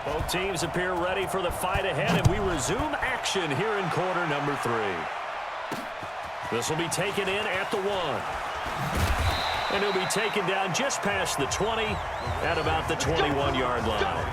Both teams appear ready for the fight ahead, and we resume action here in quarter number 3. This will be taken in at the 1. And he'll be taken down just past the 20 at about the 21-yard line.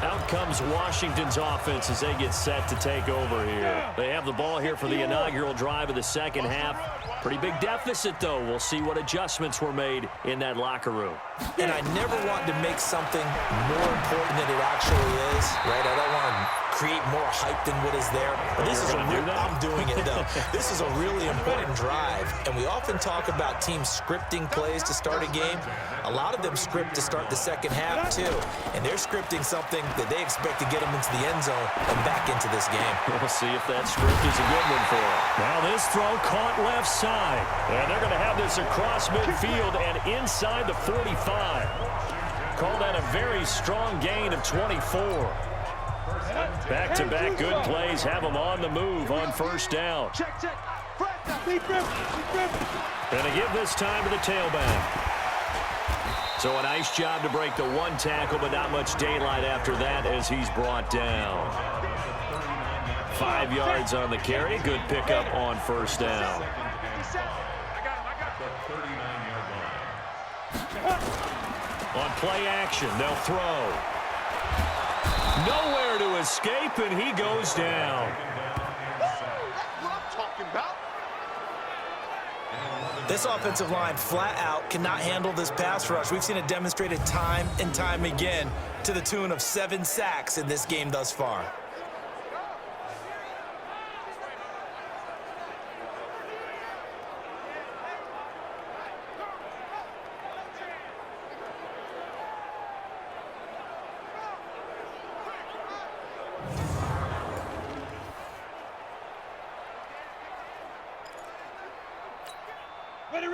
Out comes Washington's offense as they get set to take over here. They have the ball here for the inaugural drive of the second half. Pretty big deficit, though. We'll see what adjustments were made in that locker room. And I never want to make something more important than it actually is, right? I don't want to create more hype than what is there. But this is I'm doing it, though. This is a really important drive. And we often talk about teams scripting plays to start a game. A lot of them script to start the second half, too. And they're scripting something that they expect to get them into the end zone and back into this game. We'll see if that script is a good one for them. Now this throw caught left side. And they're going to have this across midfield and inside the 45. Call that a very strong gain of 24. Back-to-back good plays have them on the move on first down. Going to give this time to the tailback. So a nice job to break the one tackle, but not much daylight after that as he's brought down. 5 yards on the carry. Good pickup on first down. On play action, they'll throw. Nowhere to escape, and he goes down. That's what I'm talking about. This offensive line flat out cannot handle this pass rush. We've seen it demonstrated time and time again to the tune of 7 sacks in this game thus far.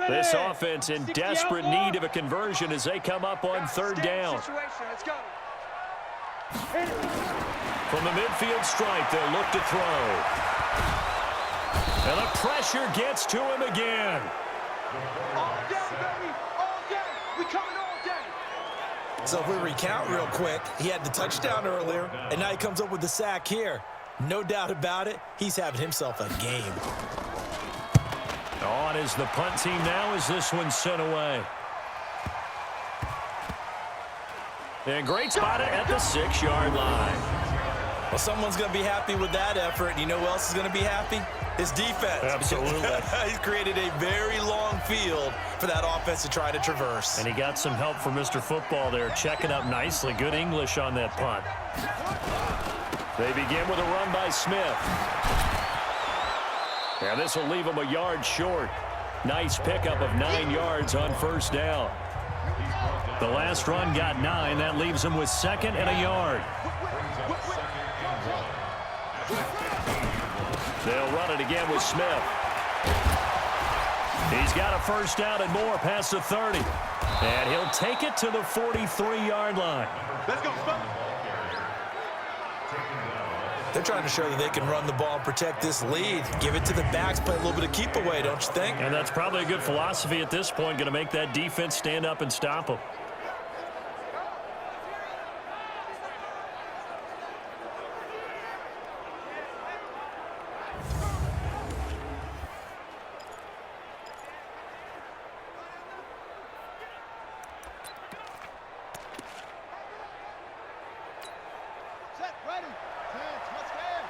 This offense in desperate need of a conversion as they come up on third down. Let's go. From the midfield stripe, they'll look to throw. And the pressure gets to him again. All day, baby. All day. We coming all day. So if we recount real quick, he had the touchdown earlier, and now he comes up with the sack here. No doubt about it, he's having himself a game. On is the punt team now as this one's sent away. And great spot at the 6-yard line. Well, someone's going to be happy with that effort. And you know who else is going to be happy? His defense. Absolutely. He's created a very long field for that offense to try to traverse. And he got some help from Mr. Football there, checking up nicely. Good English on that punt. They begin with a run by Smith. And this will leave him a yard short. Nice pickup of 9 yards on first down. The last run got 9. That leaves him with 2nd and a yard. They'll run it again with Smith. He's got a first down and more past the 30. And he'll take it to the 43-yard line. Let's go, They're trying to show that they can run the ball and protect this lead. Give it to the backs, play a little bit of keep away, don't you think? And that's probably a good philosophy at this point, going to make that defense stand up and stop them. Set, ready. Touchdown.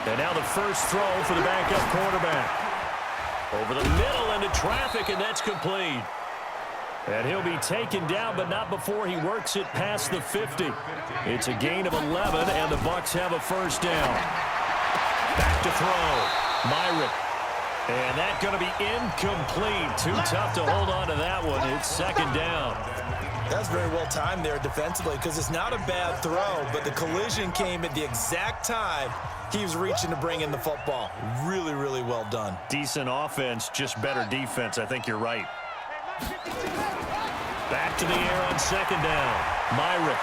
And now the first throw for the backup quarterback. Over the middle into traffic, and that's complete. And he'll be taken down, but not before he works it past the 50. It's a gain of 11, and the Bucs have a first down. Back to throw. Myrick. And that's going to be incomplete. Too tough to hold on to that one. It's 2nd down. That's very well timed there defensively because it's not a bad throw, but the collision came at the exact time he was reaching to bring in the football. Really, really well done. Decent offense, just better defense. I think you're right. Back to the air on 2nd down. Myrick.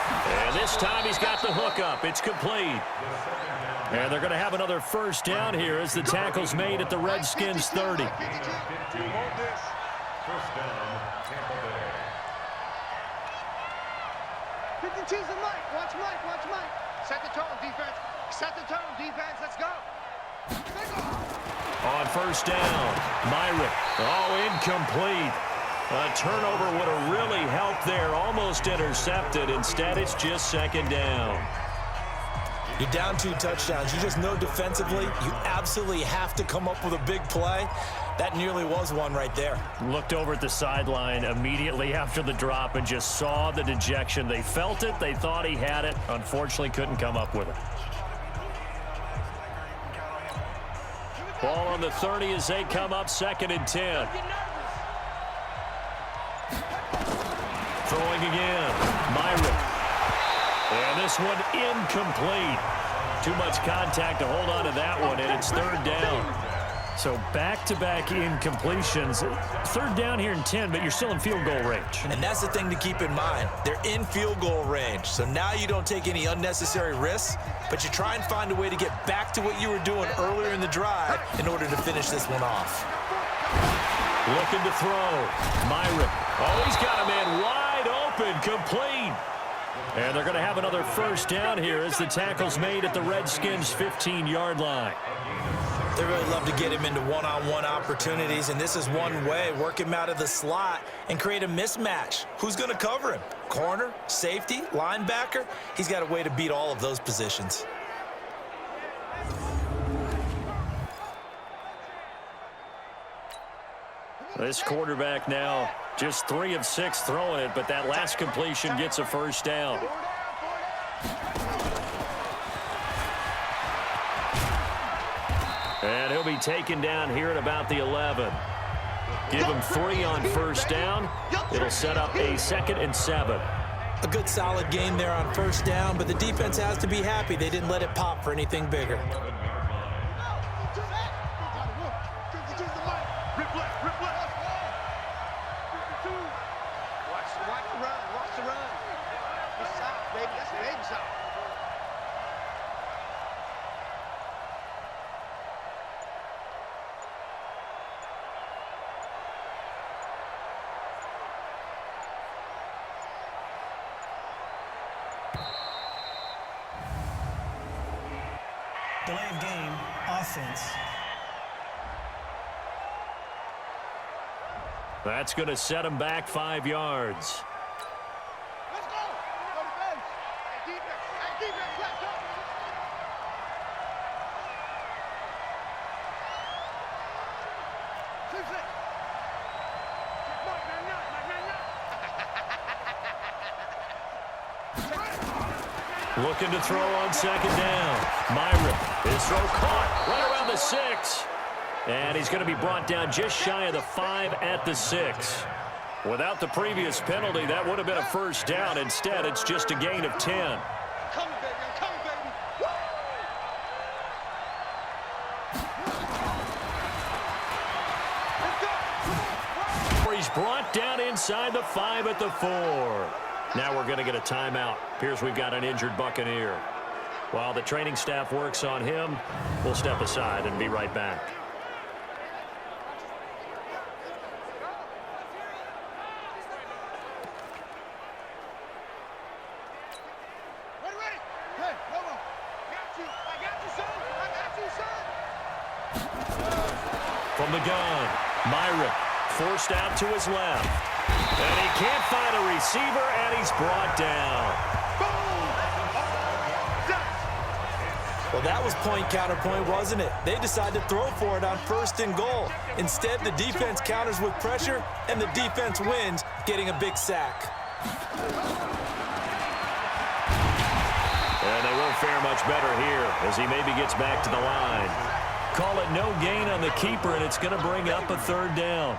And this time he's got the hook up. It's complete. And they're going to have another first down here as the tackle's made at the Redskins 30. First down, Tampa Bay. 52's the Mike. Watch Mike. Watch Mike. Set the tone, defense. Set the tone, defense. Let's go. On first down, Myrick. Oh, incomplete. A turnover would have really helped there. Almost intercepted. Instead, it's just second down. You're down 2 touchdowns. You just know defensively you absolutely have to come up with a big play. That nearly was one right there. Looked over at the sideline immediately after the drop and just saw the dejection. They felt it. They thought he had it. Unfortunately, couldn't come up with it. Ball on the 30 as they come up 2nd and 10. Throwing again. Myrick. And this one incomplete. Too much contact to hold on to that one, and it's 3rd down. So back-to-back incompletions. 3rd down here in 10, but you're still in field goal range. And that's the thing to keep in mind. They're in field goal range. So now you don't take any unnecessary risks, but you try and find a way to get back to what you were doing earlier in the drive in order to finish this one off. Looking to throw. Myrick. Oh, he's got a man wide open, complete. And they're going to have another first down here as the tackle's made at the Redskins' 15-yard line. They really love to get him into one-on-one opportunities, and this is one way. Work him out of the slot and create a mismatch. Who's going to cover him? Corner, safety, linebacker? He's got a way to beat all of those positions. This quarterback now just 3 of 6 throwing it, but that last completion gets a first down. And he'll be taken down here at about the 11. Give him 3 on first down. It'll set up a 2nd and 7. A good solid game there on first down, but the defense has to be happy they didn't let it pop for anything bigger. Delay of game, offense. That's going to set him back 5 yards. Let's go. Go to base. Hey, defense. Hey, defense, let's go. Looking to throw on 2nd down. Myrick, his throw caught right around the 6. And he's going to be brought down just shy of the 5 at the 6. Without the previous penalty, that would have been a first down. Instead, it's just a gain of 10. I'm coming, baby. I'm coming, baby. Let's go. He's brought down inside the 5 at the 4. Now we're going to get a timeout. Appears we've got an injured Buccaneer. While the training staff works on him, we'll step aside and be right back. Ready? Hey, come on. I got you, son. I got you, son. From the gun, Myrick forced out to his left. And he can't find a receiver, and he's brought down. Well, that was point counterpoint, wasn't it? They decided to throw for it on 1st and goal. Instead, the defense counters with pressure, and the defense wins, getting a big sack. And they won't fare much better here as he maybe gets back to the line. Call it no gain on the keeper, and it's going to bring up a 3rd down.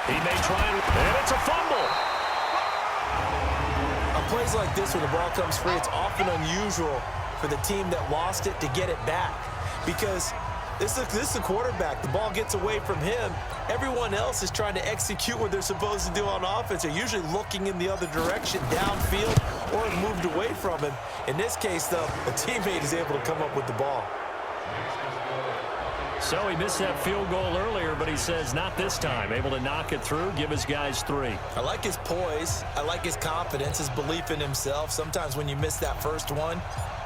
He may try and it's a fumble. On plays like this where the ball comes free, it's often unusual for the team that lost it to get it back. Because this is a quarterback. The ball gets away from him, Everyone else is trying to execute what they're supposed to do on offense. They're usually looking in the other direction, downfield, or moved away from him. In this case, though, a teammate is able to come up with the ball. So he missed that field goal earlier, but he says not this time. Able to knock it through, give his guys 3. I like his poise. I like his confidence, his belief in himself. Sometimes when you miss that first one,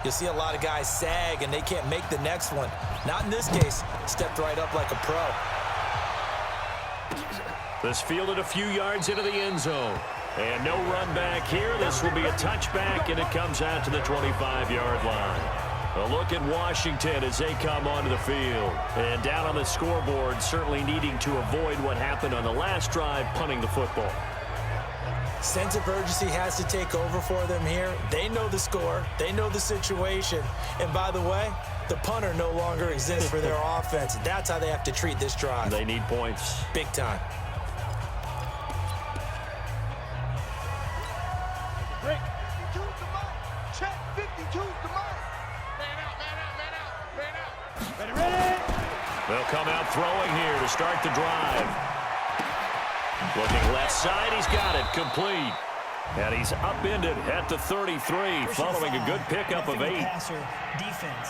you'll see a lot of guys sag and they can't make the next one. Not in this case. Stepped right up like a pro. This fielded a few yards into the end zone. And no run back here. This will be a touchback, and it comes out to the 25-yard line. A look at Washington as they come onto the field. And down on the scoreboard, certainly needing to avoid what happened on the last drive, punting the football. Sense of urgency has to take over for them here. They know the score. They know the situation. And by the way, the punter no longer exists for their offense. That's how they have to treat this drive. They need points. Big time. Break. 52's the mark. Check. 52's the mark. Ready. They'll come out throwing here to start the drive. Looking left side, he's got it, complete. And he's upended at the 33, following a good pickup of 8. Passer defense.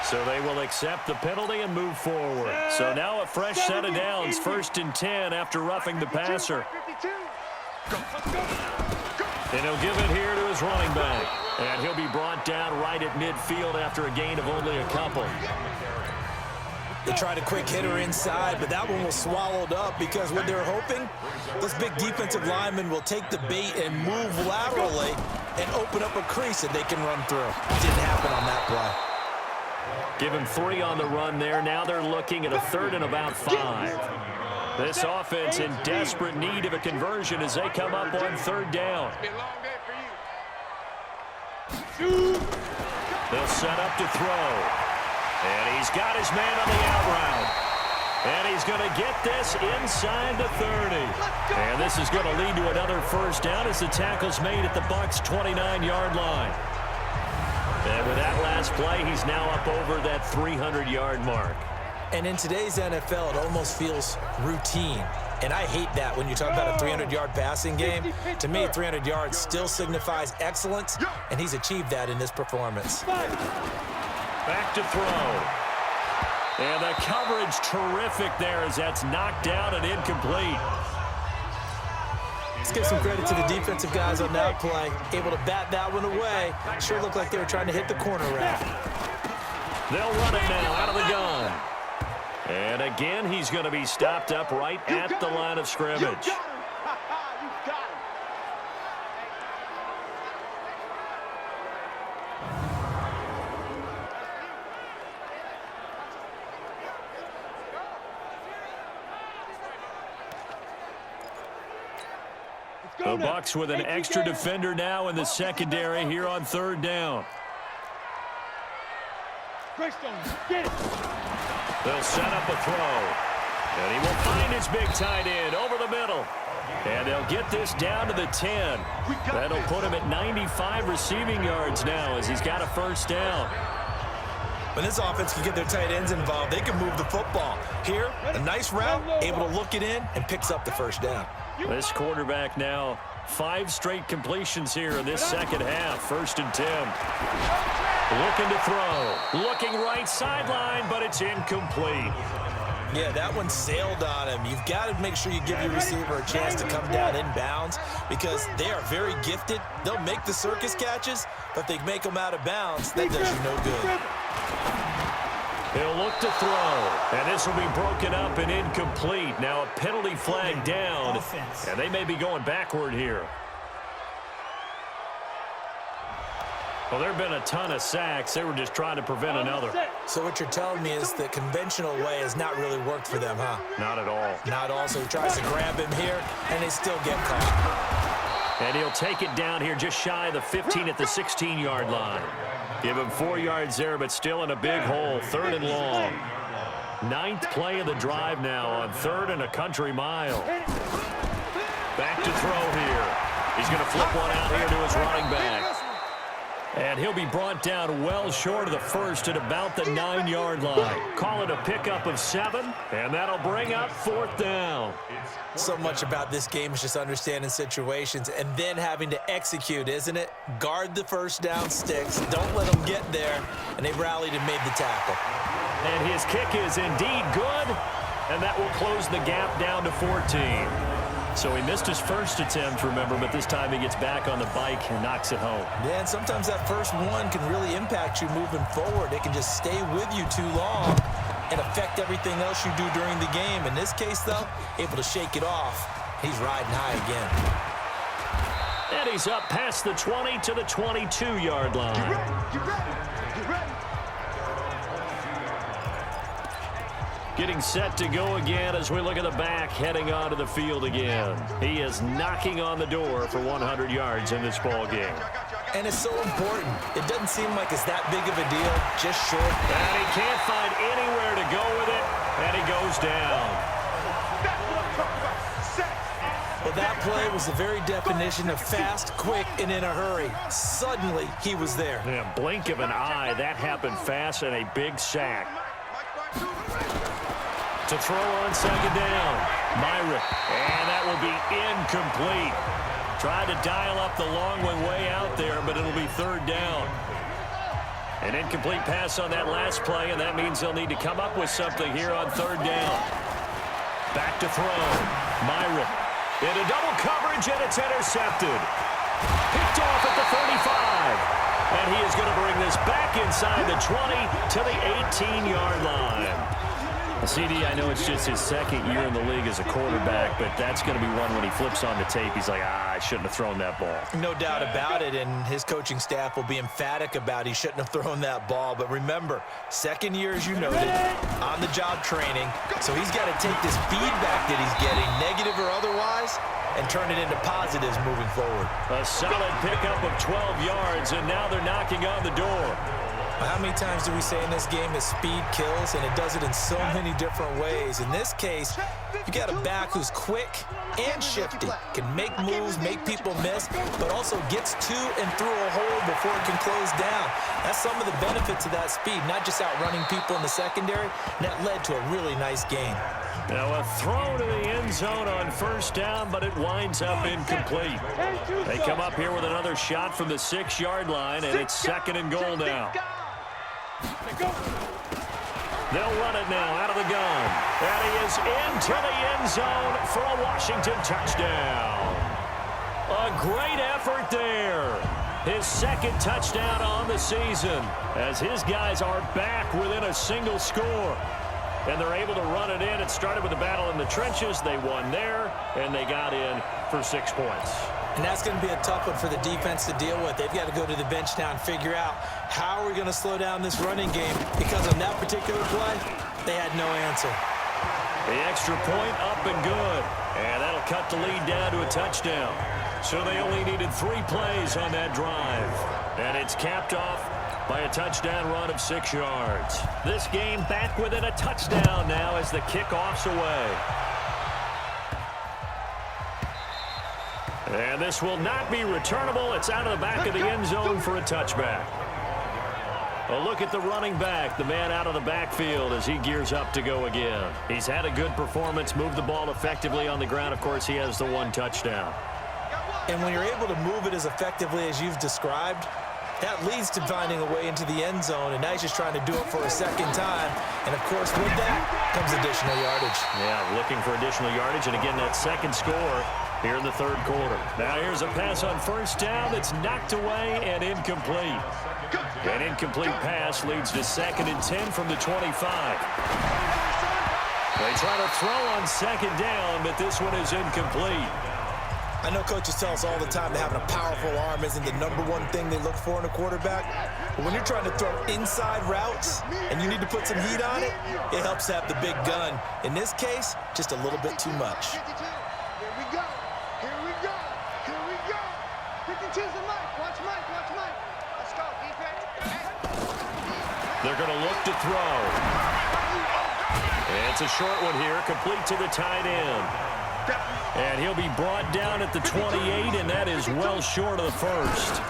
So they will accept the penalty and move forward. So now a fresh set of downs, 1st and 10 after roughing the passer. 52. And he'll give it here to his running back. And he'll be brought down right at midfield after a gain of only a couple. They tried a quick hitter inside, but that one was swallowed up because what they're hoping, this big defensive lineman will take the bait and move laterally and open up a crease that they can run through. Didn't happen on that play. Give him 3 on the run there. Now they're looking at a 3rd and about 5. This offense in desperate need of a conversion as they come up on 3rd down. They'll set up to throw. And he's got his man on the out route. And he's going to get this inside the 30. And this is going to lead to another 1st down as the tackle's made at the Bucs' 29-yard line. And with that last play, he's now up over that 300-yard mark. And in today's NFL, it almost feels routine. And I hate that when you talk about a 300-yard passing game. To me, 300 yards still signifies excellence, and he's achieved that in this performance. Back to throw. And the coverage terrific there as that's knocked down and incomplete. Let's give some credit to the defensive guys on that play. Able to bat that one away. Sure looked like they were trying to hit the corner rack. They'll run it now out of the gun. And again, he's going to be stopped up right at the line of scrimmage. The Bucs with an extra defender now in the secondary here on 3rd down. They'll set up a throw. And he will find his big tight end over the middle. And they'll get this down to the 10. That'll put him at 95 receiving yards now as he's got a 1st down. When this offense can get their tight ends involved, they can move the football. Here, a nice route, able to look it in, and picks up the 1st down. This quarterback now 5 straight completions here in this 2nd half. 1st and 10. Looking to throw. Looking right sideline, but it's incomplete. Yeah, that one sailed on him. You've got to make sure you give your receiver a chance to come down inbounds because they are very gifted. They'll make the circus catches, but if they make them out of bounds, that does you no good. He'll look to throw, and this will be broken up and incomplete. Now a penalty flag down, and they may be going backward here. Well, there have been a ton of sacks. They were just trying to prevent another. So what you're telling me is the conventional way has not really worked for them, huh? Not at all. Not all. So he tries to grab him here, and they still get caught. And he'll take it down here just shy of the 15 at the 16-yard line. Give him 4 yards there, but still in a big hole. 3rd and long. 9th play of the drive now on 3rd and a country mile. Back to throw here. He's going to flip one out here to his running back. And he'll be brought down well short of the first at about the 9-yard line. Call it a pickup of 7, and that'll bring up 4th down. So much about this game is just understanding situations and then having to execute, isn't it? Guard the first down sticks. Don't let them get there. And they rallied and made the tackle. And his kick is indeed good, and that will close the gap down to 14. So he missed his first attempt, remember, but this time he gets back on the bike and knocks it home. Yeah, and sometimes that first one can really impact you moving forward. It can just stay with you too long and affect everything else you do during the game. In this case, though, able to shake it off. He's riding high again. And he's up past the 20 to the 22-yard line. Get ready, get ready, get ready. Getting set to go again as we look at the back heading onto the field again. He is knocking on the door for 100 yards in this ball game. And it's so important. It doesn't seem like it's that big of a deal, just short. And he can't find anywhere to go with it, and he goes down. Well, that play was the very definition of fast, quick, and in a hurry. Suddenly, he was there. In a blink of an eye, that happened fast and a big sack. To throw on 2nd down, Myrick, and that will be incomplete. Tried to dial up the long way out there, but it'll be 3rd down. An incomplete pass on that last play, and that means they'll need to come up with something here on 3rd down. Back to throw, Myrick into double coverage, and it's intercepted. Picked off at the 35. And he is going to bring this back inside the 20 to the 18-yard line. CD, I know it's just his 2nd year in the league as a quarterback, but that's going to be one when he flips on the tape, he's like, I shouldn't have thrown that ball. No doubt about it, and his coaching staff will be emphatic about he shouldn't have thrown that ball. But remember, 2nd year, as you noted, on-the-job training, so he's got to take this feedback that he's getting, negative or otherwise, and turn it into positives moving forward. A solid pickup of 12 yards, and now they're knocking on the door. How many times do we say in this game that speed kills, and it does it in so many different ways? In this case, you got a back who's quick and shifty, can make moves, make people miss, but also gets to and through a hole before it can close down. That's some of the benefits of that speed, not just outrunning people in the secondary, and that led to a really nice game. Now a throw to the end zone on 1st down, but it winds up incomplete. They come up here with another shot from the 6-yard line, and it's 2nd and goal now. They'll run it now out of the gun. And he is into the end zone for a Washington touchdown. A great effort there. His 2nd touchdown on the season as his guys are back within a single score. And they're able to run it in. It started with a battle in the trenches. They won there, and they got in for 6 points. And that's going to be a tough one for the defense to deal with. They've got to go to the bench now and figure out how are we going to slow down this running game, because on that particular play, they had no answer. The extra point up and good. And that'll cut the lead down to a touchdown. So they only needed 3 plays on that drive. And it's capped off by a touchdown run of 6 yards. This game back within a touchdown now as the kickoff's away. And this will not be returnable. It's out of the back of the end zone for a touchback. A look at the running back, the man out of the backfield as he gears up to go again. He's had a good performance, moved the ball effectively on the ground. Of course, he has the 1 touchdown. And when you're able to move it as effectively as you've described, that leads to finding a way into the end zone, and now he's just trying to do it for a 2nd time. And, of course, with that comes additional yardage. Yeah, looking for additional yardage, and again, that 2nd score here in the 3rd quarter. Now here's a pass on 1st down that's knocked away and incomplete. An incomplete pass leads to 2nd and 10 from the 25. They try to throw on 2nd down, but this one is incomplete. I know coaches tell us all the time that having a powerful arm isn't the #1 thing they look for in a quarterback. But when you're trying to throw inside routes and you need to put some heat on it, it helps to have the big gun. In this case, just a little bit too much. Here we go. Here we go. Here we go. 52's the Mike. Watch Mike. Watch Mike. Let's go, defense. They're going to look to throw. And it's a short one here, complete to the tight end. And he'll be brought down at the 28, and that is well short of the 1st.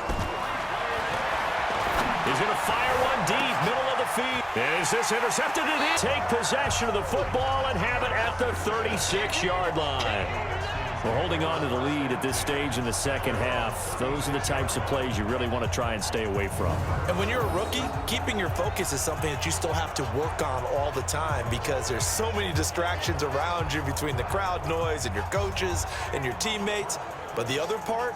He's going to fire one deep, middle of the field. Is this intercepted? It is. Take possession of the football and have it at the 36-yard line. We're holding on to the lead at this stage in the second half. Those are the types of plays you really want to try and stay away from. And when you're a rookie, keeping your focus is something that you still have to work on all the time because there's so many distractions around you between the crowd noise and your coaches and your teammates. But the other part,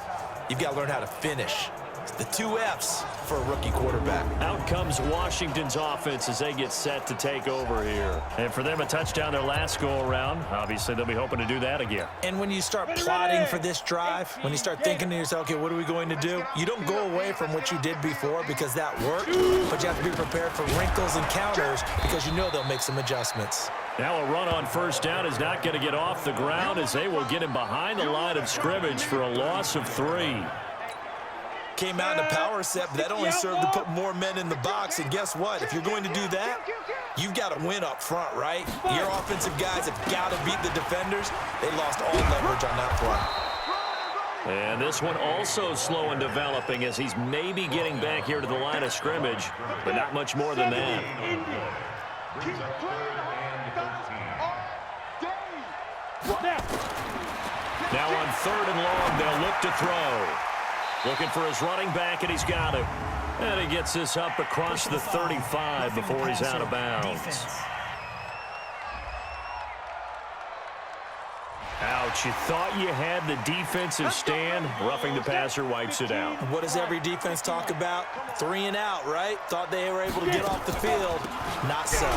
you've got to learn how to finish. It's the 2 F's for a rookie quarterback. Out comes Washington's offense as they get set to take over here. And for them, a touchdown their last go-around. Obviously, they'll be hoping to do that again. And when you start plotting for this drive, when you start thinking to yourself, okay, what are we going to do? You don't go away from what you did before because that worked, but you have to be prepared for wrinkles and counters because you know they'll make some adjustments. Now a run on first down is not going to get off the ground as they will get him behind the line of scrimmage for a loss of 3. Came out in a power set, but that only served to put more men in the box. And guess what? If you're going to do that, you've got to win up front, right? Your offensive guys have got to beat the defenders. They lost all leverage on that play. And this one also slow in developing as he's maybe getting back here to the line of scrimmage, but not much more than that. Now on 3rd and long, they'll look to throw. Looking for his running back, and he's got it. And he gets this up across the 35 before he's out of bounds. Ouch, you thought you had the defensive stand. Roughing the passer wipes it out. What does every defense talk about? 3 and out, right? Thought they were able to get off the field. Not so.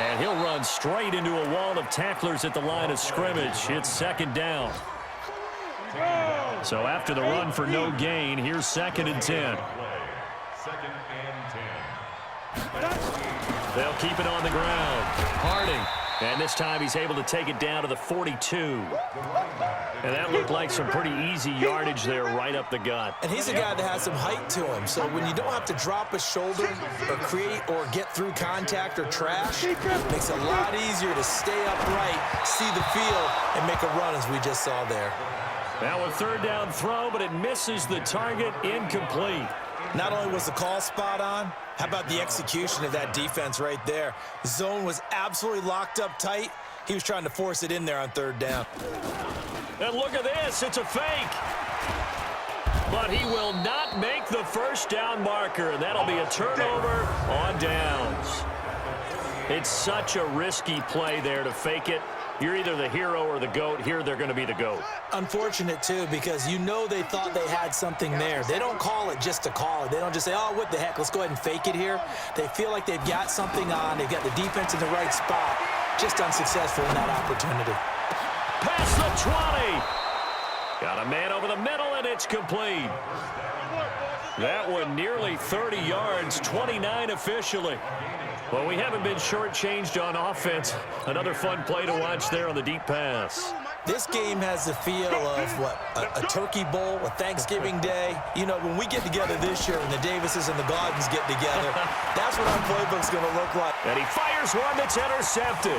And he'll run straight into a wall of tacklers at the line of scrimmage. It's 2nd down. So after the run for no gain, here's 2nd and 10. 2nd and 10. They'll keep it on the ground. Harding. And this time he's able to take it down to the 42. And that looked like some pretty easy yardage there right up the gut. And he's a guy that has some height to him. So when you don't have to drop a shoulder or create or get through contact or trash, it makes it a lot easier to stay upright, see the field, and make a run as we just saw there. Now a 3rd down throw, but it misses the target, incomplete. Not only was the call spot on, how about the execution of that defense right there? Zone was absolutely locked up tight. He was trying to force it in there on 3rd down. And look at this, it's a fake. But he will not make the first down marker, and that'll be a turnover on downs. It's such a risky play there to fake it. You're either the hero or the GOAT. Here, they're going to be the GOAT. Unfortunate, too, because you know they thought they had something there. They don't call it just to call it. They don't just say, oh, what the heck, let's go ahead and fake it here. They feel like they've got something on. They've got the defense in the right spot. Just unsuccessful in that opportunity. Past the 20. Got a man over the middle, and it's complete. That one nearly 30 yards, 29 officially. Well, we haven't been shortchanged on offense. Another fun play to watch there on the deep pass. This game has the feel of, what, a turkey bowl, a Thanksgiving day. You know, when we get together this year and the Davises and the Gardens get together, that's what our playbook's going to look like. And he fires one that's intercepted.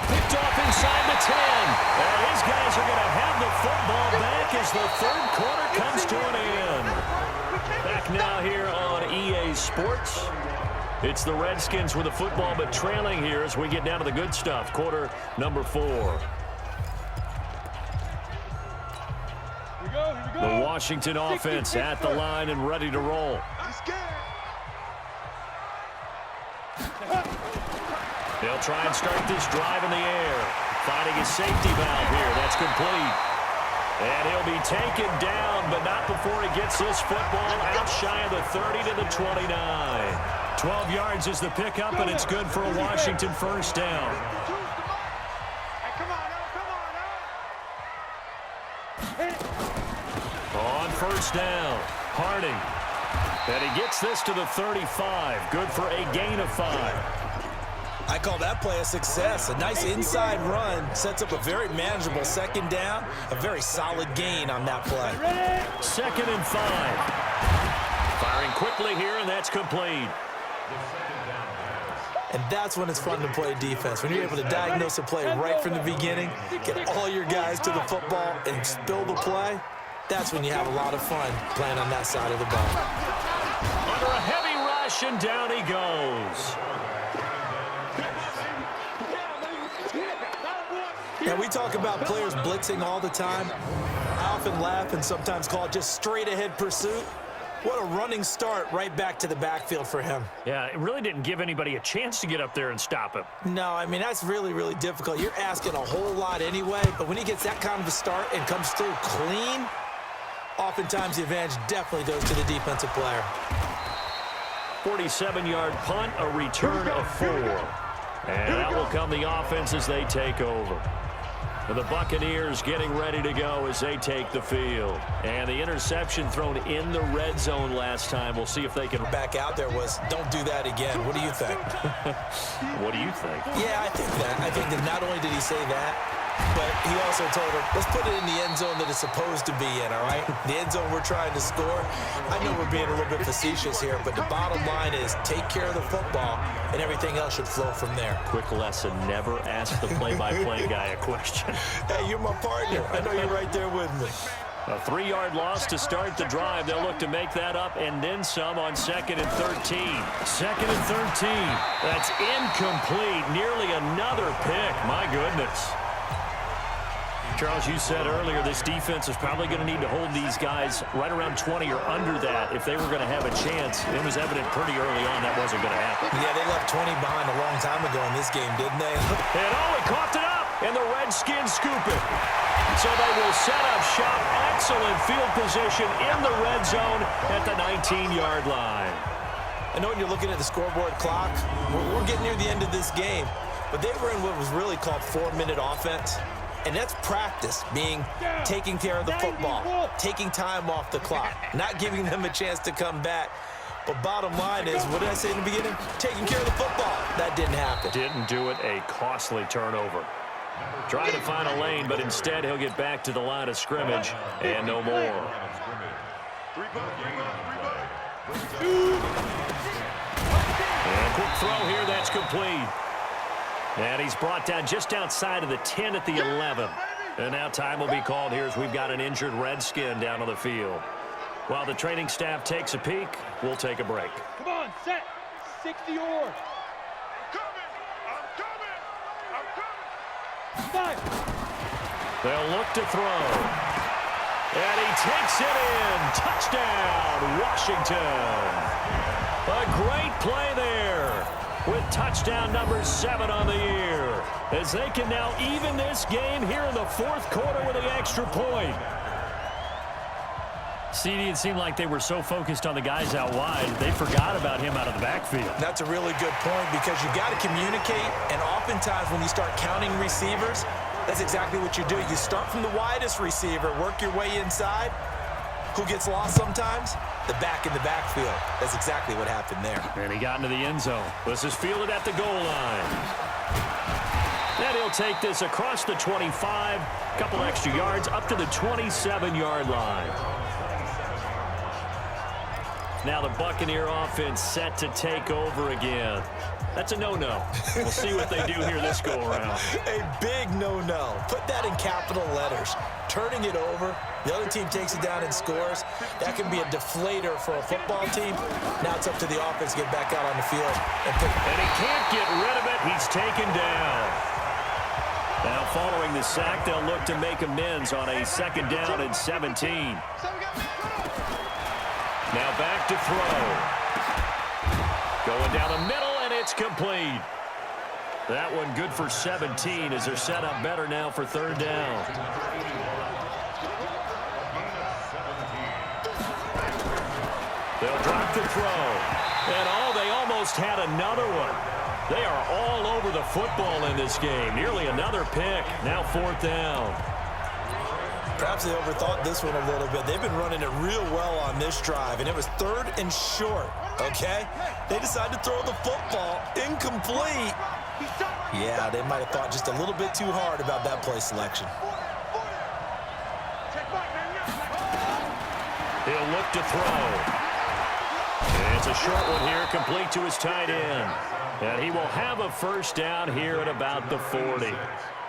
Picked off inside the 10. And these guys are going to have the football back as the 3rd quarter comes to an end. Back now here on EA Sports. It's the Redskins with the football, but trailing here as we get down to the good stuff. Quarter number 4. The Washington offense at the line and ready to roll. They'll try and start this drive in the air. Finding his safety valve here. That's complete. And he'll be taken down, but not before he gets this football out shy of the 30 to the 29. 12 yards is the pickup, and it's good for a Washington first down. On first down, Harding. And he gets this to the 35. Good for a gain of 5. I call that play a success. A nice inside run sets up a very manageable 2nd down. A very solid gain on that play. 2nd and 5. Firing quickly here, and that's complete. And that's when it's fun to play defense. When you're able to diagnose a play right from the beginning, get all your guys to the football and spill the play, that's when you have a lot of fun playing on that side of the ball. Under interception. Down he goes. Yeah, we talk about players blitzing all the time. I often laugh and sometimes call it just straight-ahead pursuit. What a running start right back to the backfield for him. Yeah, it really didn't give anybody a chance to get up there and stop him. No, I mean, that's really, really difficult. You're asking a whole lot anyway, but when he gets that kind of a start and comes through clean, oftentimes the advantage definitely goes to the defensive player. 47-yard punt, a return of 4. And out will come the offense as they take over. The Buccaneers getting ready to go as they take the field. And the interception thrown in the red zone last time. We'll see if they can back out there was, don't do that again. What do you think? What do you think? Yeah, I think that. I think that not only did he say that, but he also told her, let's put it in the end zone that it's supposed to be in, all right? The end zone we're trying to score. I know we're being a little bit facetious here, but the bottom line is take care of the football, and everything else should flow from there. Quick lesson, never ask the play-by-play guy a question. Hey, you're my partner. I know you're right there with me. A 3-yard loss to start the drive. They'll look to make that up and then some on 2nd and 13. 2nd and 13. That's incomplete. Nearly another pick. My goodness. Charles, you said earlier this defense is probably going to need to hold these guys right around 20 or under that if they were going to have a chance. It was evident pretty early on that wasn't going to happen. Yeah, they left 20 behind a long time ago in this game, didn't they? And he coughed it up, and the Redskins scoop it. So they will set up shop. Excellent field position in the red zone at the 19-yard line. I know when you're looking at the scoreboard clock, we're getting near the end of this game, but they were in what was really called 4-minute offense. And that's practice, being taking care of the football, taking time off the clock, not giving them a chance to come back. But bottom line is, what did I say in the beginning? Taking care of the football. That didn't happen. Didn't do it, a costly turnover. Trying to find a lane, but instead he'll get back to the line of scrimmage and no more. And a quick throw here, that's complete. And he's brought down just outside of the 10 at the 11. And now time will be called here as we've got an injured Redskin down on the field. While the training staff takes a peek, we'll take a break. Come on, set. 60 or. I'm coming. They'll look to throw. And he takes it in. Touchdown, Washington. A great play there, with touchdown number 7 on the year, as they can now even this game here in the 4th quarter with an extra point. CD, it seemed like they were so focused on the guys out wide, they forgot about him out of the backfield. That's a really good point, because you got to communicate, and oftentimes when you start counting receivers, that's exactly what you do. You start from the widest receiver, work your way inside. Who gets lost sometimes? The back in the backfield. That's exactly what happened there. And he got into the end zone. This is fielded at the goal line. And he'll take this across the 25, a couple extra yards, up to the 27-yard line. Now the Buccaneer offense set to take over again. That's a no-no. We'll see what they do here this go-around. A big no-no. Put that in capital letters. Turning it over, the other team takes it down and scores. That can be a deflator for a football team. Now it's up to the offense to get back out on the field. And he can't get rid of it. He's taken down. Now following the sack, they'll look to make amends on a 2nd down and 17. Now back to throw. Going down the middle, and it's complete. That one good for 17 as they're set up better now for 3rd down. They'll drop the throw. And they almost had another one. They are all over the football in this game. Nearly another pick. Now 4th down. Perhaps they overthought this one a little bit. They've been running it real well on this drive, and it was 3rd and short, okay? They decided to throw the football incomplete. Yeah, they might have thought just a little bit too hard about that play selection. He'll look to throw. And it's a short one here, complete to his tight end. And he will have a 1st down here at about the 40.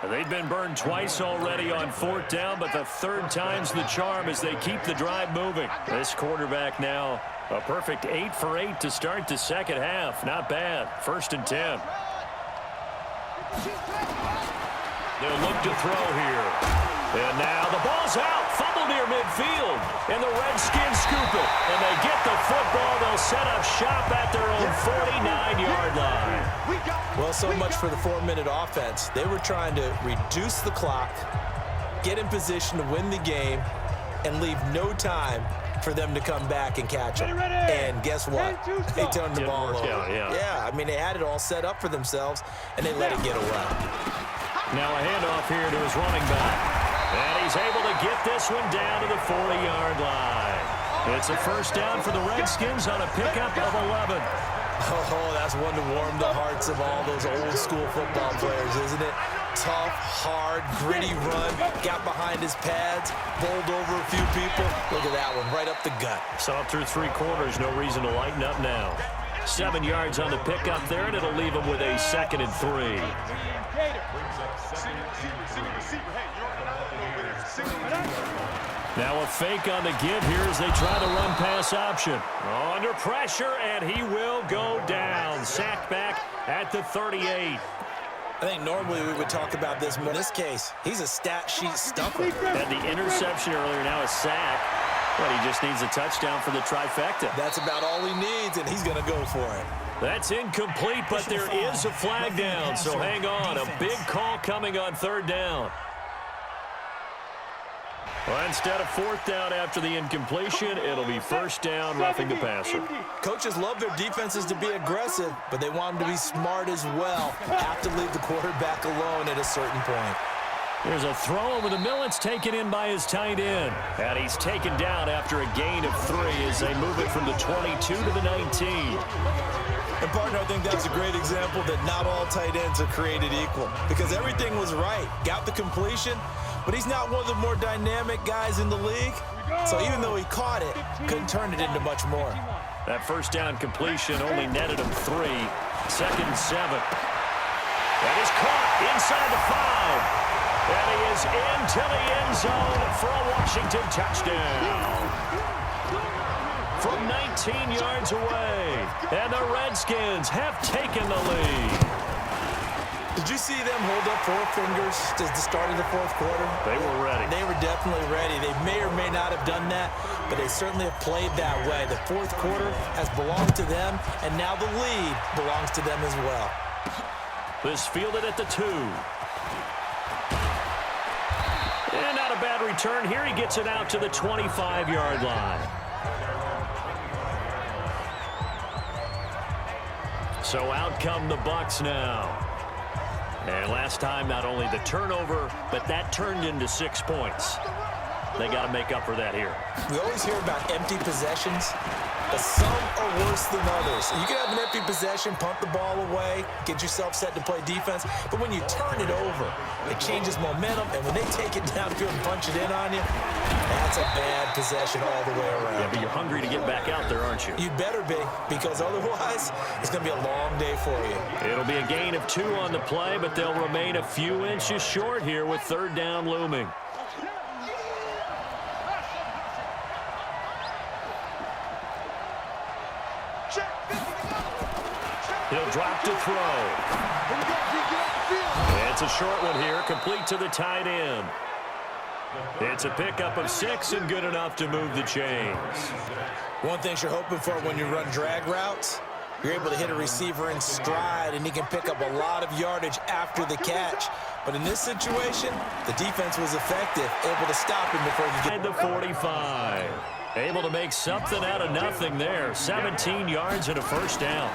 They've been burned twice already on 4th down, but the 3rd time's the charm as they keep the drive moving. This quarterback now A perfect 8 for 8 to start the second half. Not bad. 1st and 10. They'll look to throw here. And now the ball's out. Fumble near midfield. And the Redskins scoop it. And they get the football. They'll set up shop at their own 49-yard line. Well, so much for the 4-minute offense. They were trying to reduce the clock, get in position to win the game, and leave no time for them to come back and catch them. And guess what? They turned the ball over. Yeah, I mean, they had it all set up for themselves, and they let it get away. Now a handoff here to his running back. And he's able to get this one down to the 40-yard line. It's a first down for the Redskins on a pickup of 11. Oh, that's one to warm the hearts of all those old-school football players, isn't it? Tough, hard, gritty run, got behind his pads, bowled over a few people. Look at that one, right up the gut. Saw through 3 quarters, no reason to lighten up now. 7 yards on the pickup there, and it'll leave him with a 2nd and 3. Now a fake on the give here as they try to run pass option. Under pressure, and he will go down. Sacked back at the 38. I think normally we would talk about this more. In this case, he's a stat sheet stuffer. Had the interception earlier, now a sack. But he just needs a touchdown for the trifecta. That's about all he needs, and he's going to go for it. That's incomplete, but there is a flag down, so hang on. A big call coming on 3rd down. Well, instead of 4th down after the incompletion, it'll be 1st down, roughing the passer. Coaches love their defenses to be aggressive, but they want them to be smart as well. Have to leave the quarterback alone at a certain point. There's a throw over the middle. It's taken in by his tight end. And he's taken down after a gain of 3 as they move it from the 22 to the 19. And, partner, I think that's a great example that not all tight ends are created equal because everything was right. Got the completion, but he's not one of the more dynamic guys in the league. So even though he caught it, couldn't turn it into much more. That 1st down completion only netted him 3. 2nd and 7. That is caught inside the 5. And he is into the end zone for a Washington touchdown. From 19 yards away. And the Redskins have taken the lead. Did you see them hold up 4 fingers at the start of the 4th quarter? They were ready. They were definitely ready. They may or may not have done that, but they certainly have played that way. The 4th quarter has belonged to them, and now the lead belongs to them as well. This fielded at the 2. And not a bad return here. He gets it out to the 25-yard line. So out come the Bucs now. And last time, not only the turnover, but that turned into 6 points. They got to make up for that here. We always hear about empty possessions, but some are worse than others. You can have an empty possession, punt the ball away, get yourself set to play defense, but when you turn it over, it changes momentum, and when they take it downfield and punch it in on you, that's a bad possession all the way around. Yeah, but you're hungry to get back out there, aren't you? You better be, because otherwise, it's going to be a long day for you. It'll be a gain of 2 on the play, but they'll remain a few inches short here with 3rd down looming. He'll drop to throw. It's a short one here, complete to the tight end. It's a pickup of 6 and good enough to move the chains. One thing you're hoping for when you run drag routes, you're able to hit a receiver in stride, and he can pick up a lot of yardage after the catch. But in this situation, the defense was effective, able to stop him before he get the 45. Able to make something out of nothing there. 17 yards and a 1st down.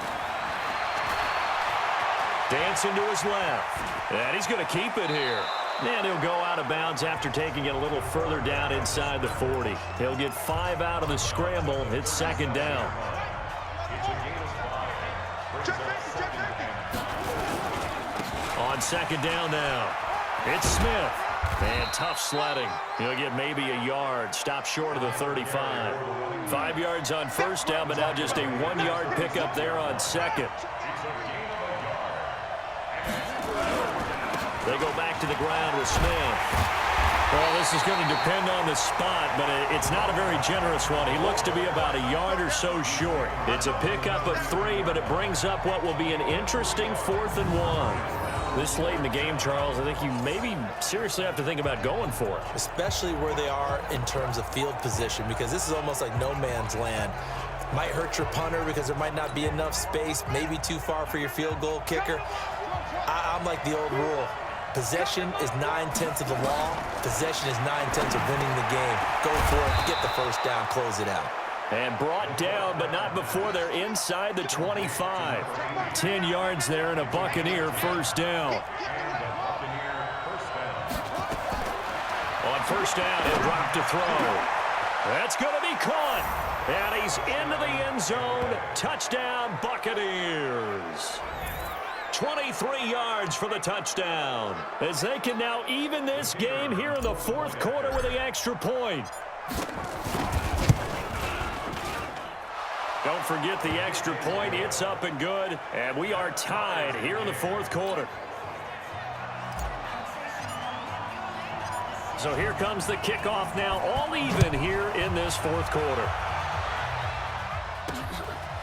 Dancing to his left. And he's going to keep it here. And he'll go out of bounds after taking it a little further down inside the 40. He'll get 5 out of the scramble. It's 2nd down. On 2nd down now. It's Smith. And tough sledding. He'll get maybe a yard. Stop short of the 35. 5 yards on 1st down, but now just a 1-yard pickup there on 2nd. They go back to the ground with Smith. Well, this is going to depend on the spot, but it's not a very generous one. He looks to be about a yard or so short. It's a pickup of 3, but it brings up what will be an interesting 4th and 1. This late in the game, Charles, I think you maybe seriously have to think about going for it. Especially where they are in terms of field position, because this is almost like no man's land. Might hurt your punter because there might not be enough space, maybe too far for your field goal kicker. I'm like the old rule. Possession is 9/10 of the law. Possession is 9/10 of winning the game. Go for it, get the first down, close it out. And brought down, but not before they're inside the 25. 10 yards there and a Buccaneer first down. On first down, he'll drop to throw. That's going to be caught. And he's into the end zone. Touchdown, Buccaneers. 23 yards for the touchdown, as they can now even this game here in the 4th quarter with the extra point. Don't forget the extra point. It's up and good, and we are tied here in the 4th quarter. So here comes the kickoff now, all even here in this 4th quarter.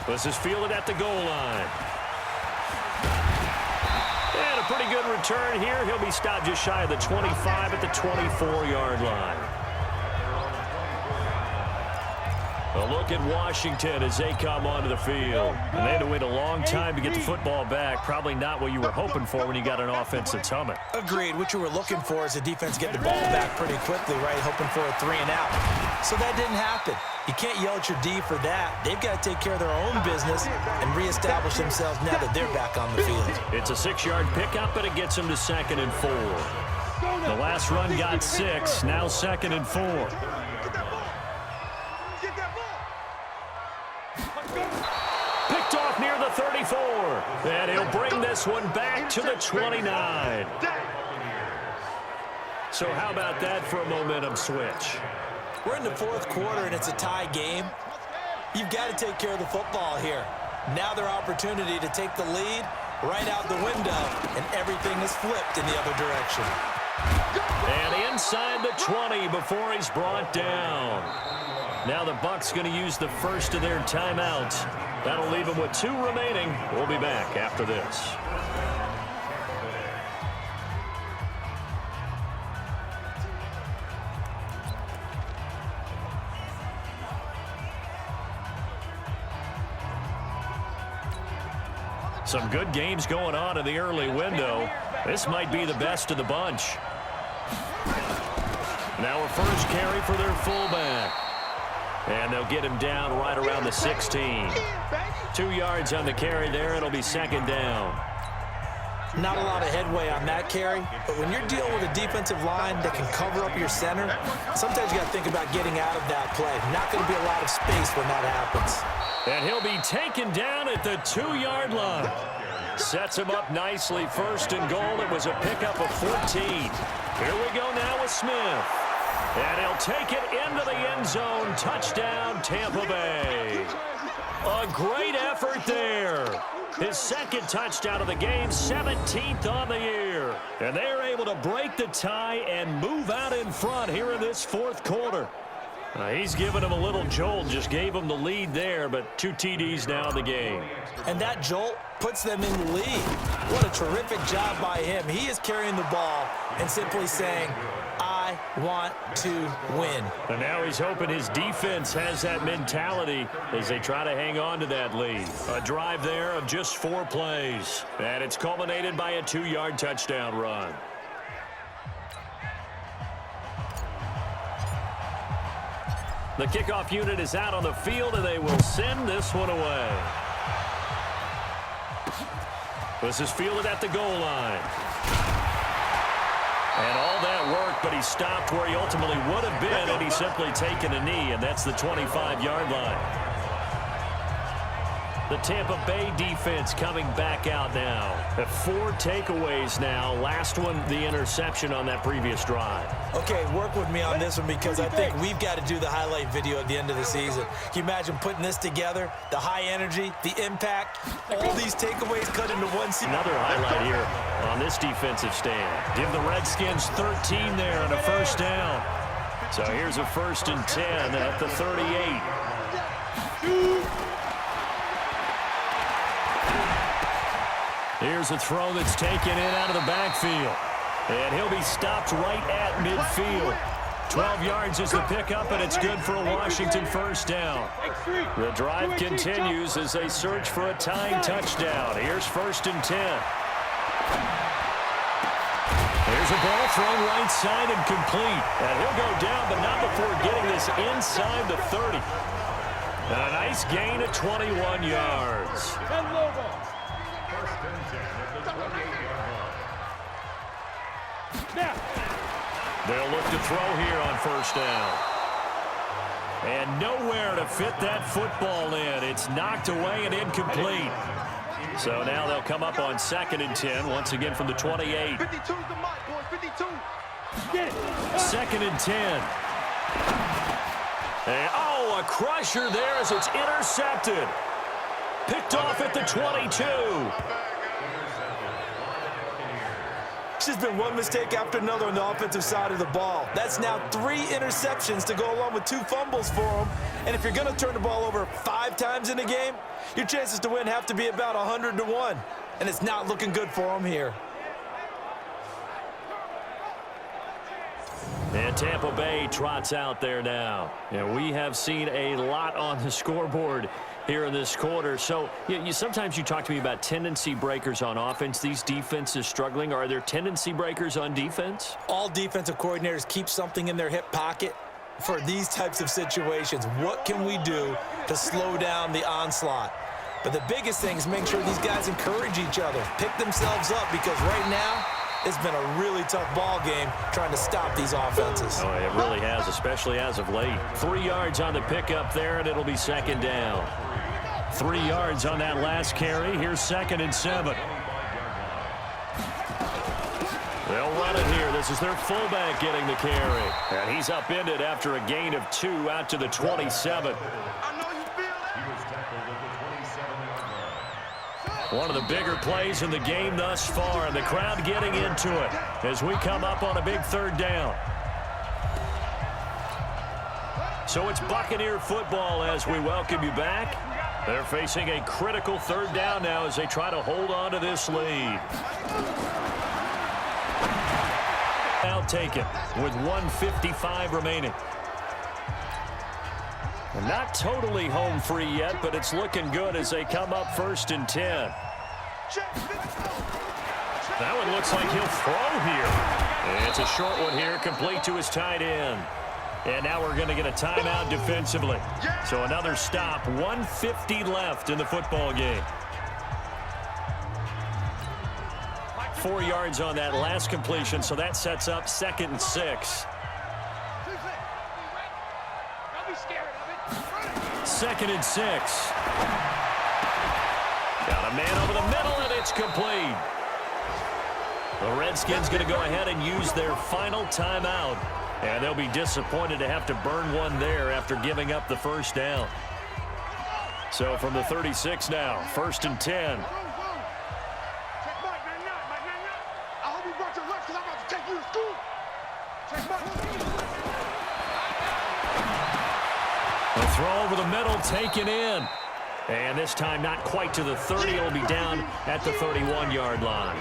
This is fielded at the goal line. And a pretty good return here. He'll be stopped just shy of the 25 at the 24-yard line. A look at Washington as they come onto the field. And they had to wait a long time to get the football back. Probably not what you were hoping for when you got an offense that's humming. Agreed. What you were looking for is the defense get the ball back pretty quickly, right? Hoping for a 3 and out. So that didn't happen. You can't yell at your D for that. They've got to take care of their own business and reestablish themselves now that they're back on the field. It's a 6-yard pickup, and it gets them to 2nd and 4. The last run got 6. Now 2nd and 4. Picked off near the 34. And he'll bring this one back to the 29. So how about that for a momentum switch? We're in the 4th quarter, and it's a tie game. You've got to take care of the football here. Now their opportunity to take the lead right out the window, and everything is flipped in the other direction. And inside the 20 before he's brought down. Now the Bucs going to use the first of their timeouts. That'll leave them with 2 remaining. We'll be back after this. Some good games going on in the early window. This might be the best of the bunch. Now a first carry for their fullback. And they'll get him down right around the 16. 2 yards on the carry there. It'll be 2nd down. Not a lot of headway on that carry, but when you're dealing with a defensive line that can cover up your center, sometimes you got to think about getting out of that play. Not going to be a lot of space when that happens. And he'll be taken down at the 2-yard line. Sets him up nicely. 1st and goal. It was a pickup of 14. Here we go now with Smith. And he'll take it into the end zone. Touchdown, Tampa Bay. A great effort there. His 2nd touchdown of the game, 17th on the year. And they're able to break the tie and move out in front here in this 4th quarter. He's given him a little jolt, just gave him the lead there, but 2 TDs now in the game. And that jolt puts them in the lead. What a terrific job by him. He is carrying the ball and simply saying, I want to win. And now he's hoping his defense has that mentality as they try to hang on to that lead. A drive there of just 4 plays. And it's culminated by a 2-yard touchdown run. The kickoff unit is out on the field, and they will send this one away. This is fielded at the goal line. And all that work, but he stopped where he ultimately would have been, and he's simply taken a knee, and that's the 25-yard line. The Tampa Bay defense coming back out now. 4 takeaways now. Last one, the interception on that previous drive. Okay, work with me on this one because I think we've got to do the highlight video at the end of the season. Can you imagine putting this together? The high energy, the impact, all these takeaways cut into one season. Another highlight here on this defensive stand. Give the Redskins 13 there on a first down. So here's a 1st and 10 at the 38. Here's a throw that's taken in out of the backfield. And he'll be stopped right at midfield. 12 yards is the pickup, and it's good for a Washington first down. The drive continues as they search for a tying touchdown. Here's 1st and 10. There's a ball thrown right side and complete. And he'll go down, but not before getting this inside the 30. And a nice gain of 21 yards. 10 Lobos. 1st and 10 at the 28-yard line. Now. They'll look to throw here on 1st down. And nowhere to fit that football in. It's knocked away and incomplete. So now they'll come up on 2nd and 10, once again from the 28. 52's the mark, boys, 52. Get it. 2nd and 10. And, oh, a crusher there as it's intercepted. Picked off at the 22. It's just been one mistake after another on the offensive side of the ball. That's now 3 interceptions to go along with 2 fumbles for him. And if you're going to turn the ball over 5 times in a game, your chances to win have to be about 100 to 1. And it's not looking good for him here. And Tampa Bay trots out there now. And we have seen a lot on the scoreboard here in this quarter. So sometimes you talk to me about tendency breakers on offense. These defenses struggling. Are there tendency breakers on defense? All defensive coordinators keep something in their hip pocket for these types of situations. What can we do to slow down the onslaught? But the biggest thing is make sure these guys encourage each other, pick themselves up, because right now it's been a really tough ball game trying to stop these offenses. Oh, it really has, especially as of late. 3 yards on the pickup there, and it'll be 2nd down. 3 yards on that last carry. Here's 2nd and 7. They'll run it here. This is their fullback getting the carry. And he's upended after a gain of 2 out to the 27. One of the bigger plays in the game thus far, and the crowd getting into it as we come up on a big 3rd down. So it's Buccaneer football as we welcome you back. They're facing a critical 3rd down now as they try to hold on to this lead. Now taken with 1:55 remaining. And not totally home free yet, but it's looking good as they come up 1st and 10. That one looks like he'll throw here. And it's a short one here, complete to his tight end. And now we're going to get a timeout defensively. So another stop, 1:50 left in the football game. 4 yards on that last completion, so that sets up 2nd and 6. 2nd and 6. Got a man over the middle, and it's complete. The Redskins going to go ahead and use their final timeout. And they'll be disappointed to have to burn one there after giving up the 1st down. So from the 36 now, 1st and 10. I hope you brought your lunch because I'm about to take you to school. The throw over the middle taken in. And this time not quite to the 30. It'll be down at the 31-yard line.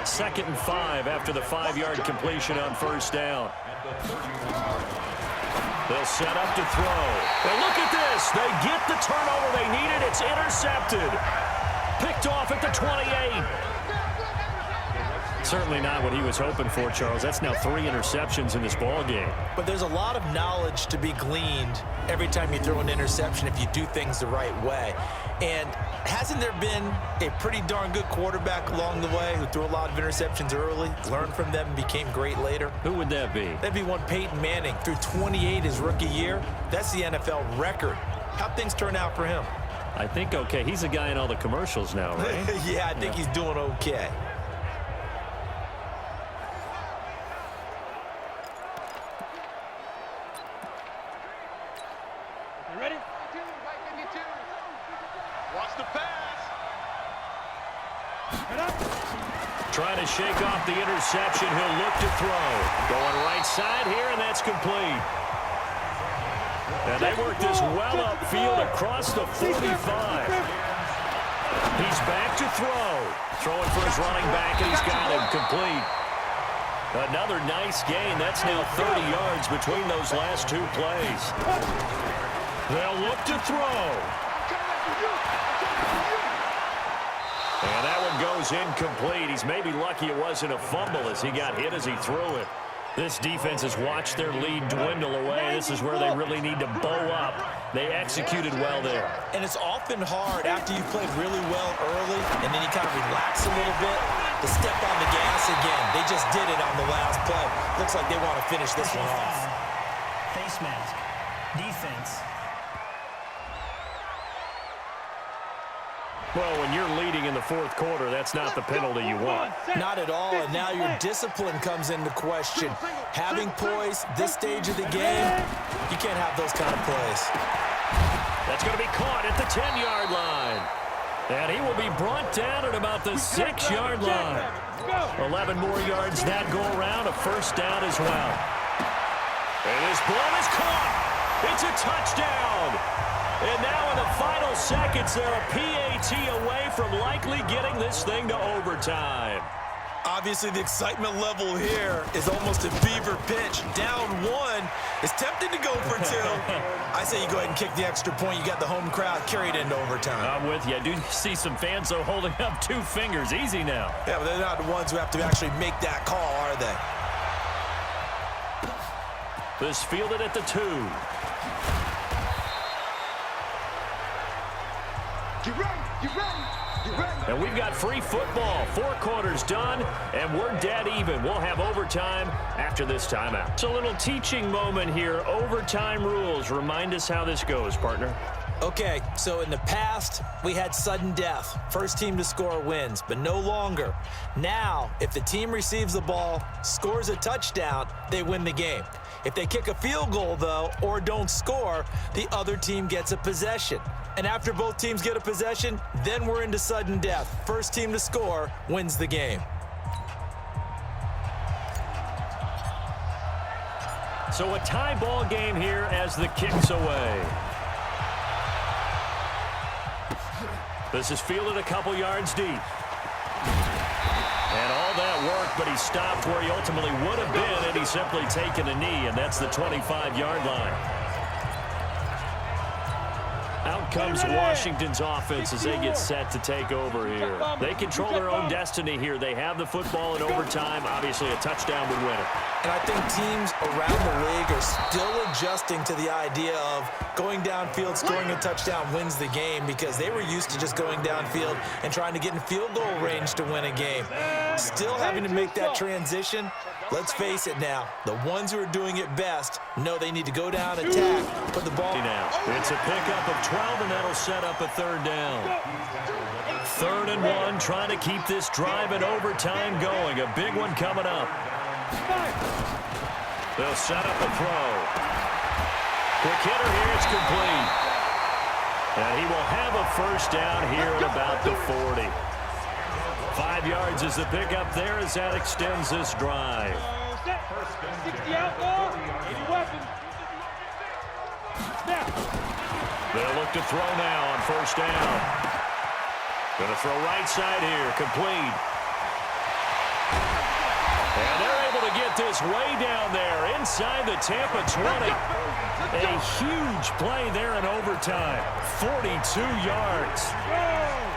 2nd and 5 after the 5-yard completion on 1st down. They'll set up to throw. And look at this. They get the turnover they needed. It's intercepted. Picked off at the 28. Certainly not what he was hoping for, Charles. That's now 3 interceptions in this ball game. But there's a lot of knowledge to be gleaned every time you throw an interception if you do things the right way. And hasn't there been a pretty darn good quarterback along the way who threw a lot of interceptions early, learned from them, and became great later? Who would that be? That'd be one Peyton Manning. Threw 28 his rookie year. That's the NFL record. How'd things turn out for him? I think okay. He's a guy in all the commercials now, right? Yeah, I think he's doing okay. You ready? Watch the pass. Head up. Trying to shake off the interception. He'll look to throw. Going right side here, and that's complete. And they work this well upfield across the 45. He's back to throw. Throwing for his running back, and he's got him complete. Another nice gain. That's now 30 yards between those last two plays. They'll look to throw. And that one goes incomplete. He's maybe lucky it wasn't a fumble as he got hit as he threw it. This defense has watched their lead dwindle away. This is where they really need to bow up. They executed well there. And it's often hard after you've played really well early and then you kind of relax a little bit to step on the gas again. They just did it on the last play. Looks like they want to finish this one off. Face mask. Defense. Well, when you're leading in the fourth quarter, that's not the penalty you want. Not at all, and now your discipline comes into question. Having poise this stage of the game, you can't have those kind of plays. That's going to be caught at the 10-yard line. And he will be brought down at about the 6-yard line. 11 more yards that go around, a first down as well. And this ball is caught. It's a touchdown. And now in the final seconds, they're a PAT away from likely getting this thing to overtime. Obviously, the excitement level here is almost a fever pitch. Down one, is tempted to go for two. I say you go ahead and kick the extra point. You got the home crowd carried into overtime. I'm with you. I do see some fans, though, holding up 2 fingers. Easy now. Yeah, but they're not the ones who have to actually make that call, are they? This fielded at the 2. Get ready, get ready, get ready. And we've got free football. 4 quarters done, and we're dead even. We'll have overtime after this timeout. It's a little teaching moment here. Overtime rules. Remind us how this goes, partner. Okay, so in the past, we had sudden death. First team to score wins, but no longer. Now, if the team receives the ball, scores a touchdown, they win the game. If they kick a field goal, though, or don't score, the other team gets a possession. And after both teams get a possession, then we're into sudden death. First team to score wins the game. So a tie ball game here as the kick's away. This is fielded a couple yards deep. And all that work, but he stopped where he ultimately would have been, and he's simply taken a knee, and that's the 25-yard line. Out comes Washington's offense as they get set to take over here. They control their own destiny here. They have the football in overtime. Obviously, a touchdown would win it. And I think teams around the league are still adjusting to the idea of going downfield, scoring a touchdown wins the game, because they were used to just going downfield and trying to get in field goal range to win a game. Still having to make that transition. Let's face it now, the ones who are doing it best know they need to go down, attack, put the ball. Now, it's a pickup of 12, and that'll set up a 3rd down. 3rd and 1, trying to keep this drive in overtime going. A big one coming up. They'll set up a throw. Quick hitter here, it's complete. And he will have a first down here at about the 40. 5 yards is the pickup there as that extends this drive. 60 outlaw, 80 weapons. Snap. They'll look to throw now on first down. Going to throw right side here, complete. And they're able to get this way down there inside the Tampa 20. A huge play there in overtime, 42 yards.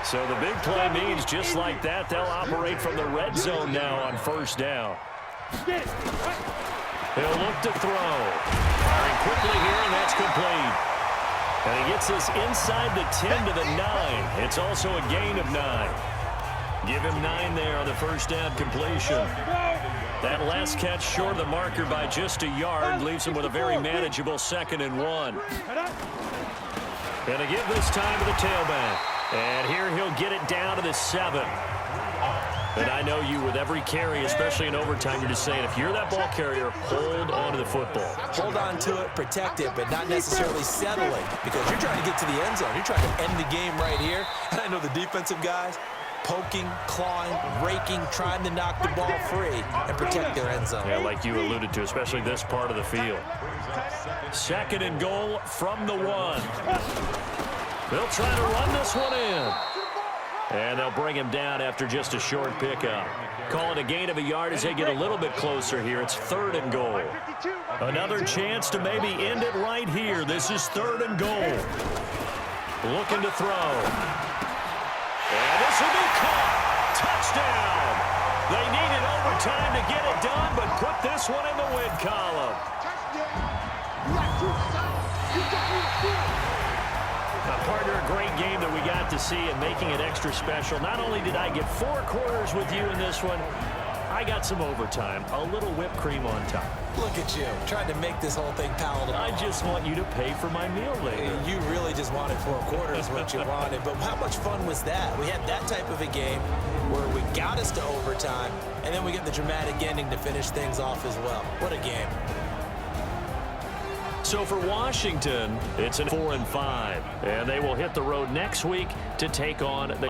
So the big play means just like that, they'll operate from the red zone now on first down. He'll look to throw. Firing quickly here, and that's complete. And he gets this inside the 10 to the 9. It's also a gain of 9. Give him 9 there on the first down completion. That last catch short of the marker by just a yard leaves him with a very manageable 2nd and 1. And to give this time to the tailback. And here he'll get it down to the 7. And I know you with every carry, especially in overtime, you're just saying, if you're that ball carrier, hold on to the football. Hold on to it, protect it, but not necessarily settle it, because you're trying to get to the end zone. You're trying to end the game right here. And I know the defensive guys poking, clawing, raking, trying to knock the ball free and protect their end zone. Yeah, like you alluded to, especially this part of the field. 2nd and goal from the 1. They'll try to run this one in. And they'll bring him down after just a short pickup. Call it a gain of a yard as they get a little bit closer here. It's 3rd and goal. Another chance to maybe end it right here. This is 3rd and goal. Looking to throw. And this will be caught. Touchdown. They needed overtime to get it done, but put this one in the win column. Partner, a great game that we got to see and making it extra special. Not only did I get 4 quarters with you in this one, I got some overtime, a little whipped cream on top. Look at you, trying to make this whole thing palatable. I just want you to pay for my meal later. You really just wanted 4 quarters what you wanted, but how much fun was that? We had that type of a game where we got us to overtime, and then we get the dramatic ending to finish things off as well. What a game. So for Washington, it's a 4-5, and they will hit the road next week to take on the